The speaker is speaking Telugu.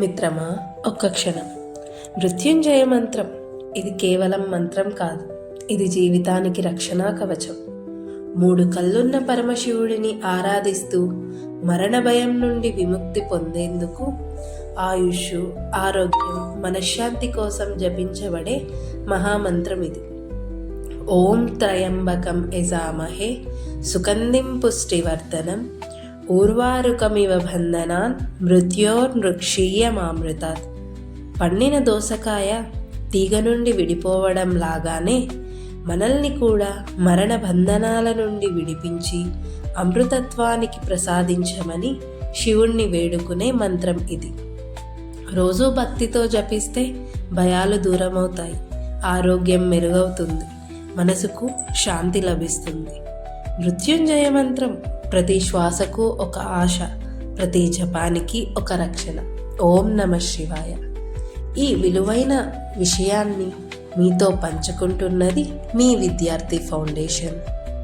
మిత్రమా, ఒక్క క్షణం. మృత్యుంజయ మంత్రం ఇది కేవలం మంత్రం కాదు, ఇది జీవితానికి రక్షణా కవచం. 3 కళ్ళున్న పరమశివుడిని ఆరాధిస్తూ మరణ భయం నుండి విముక్తి పొందేందుకు ఆయుష్, ఆరోగ్యం, మనశ్శాంతి కోసం జపించబడే మహామంత్రం ఇది. ఓం త్రయంబకం యజామహే సుగంధిం పుష్టివర్ధనం ఊర్వారుకమివ బంధనాన్ మృత్యోర్మృక్షీయమామృతాత్. పండిన దోసకాయ తీగ నుండి విడిపోవడం లాగానే మనల్ని కూడా మరణ బంధనాల నుండి విడిపించి అమృతత్వానికి ప్రసాదించమని శివుణ్ణి వేడుకునే మంత్రం ఇది. రోజూ భక్తితో జపిస్తే భయాలు దూరమవుతాయి, ఆరోగ్యం మెరుగవుతుంది, మనసుకు శాంతి లభిస్తుంది. మృత్యుంజయ మంత్రం ప్రతి శ్వాసకు ఒక ఆశ, ప్రతి జపానికి ఒక రక్షణ. ఓం నమః శివాయ. ఈ విలువైన విషయాన్ని మీతో పంచుకుంటున్నది మీ విద్యార్థి ఫౌండేషన్.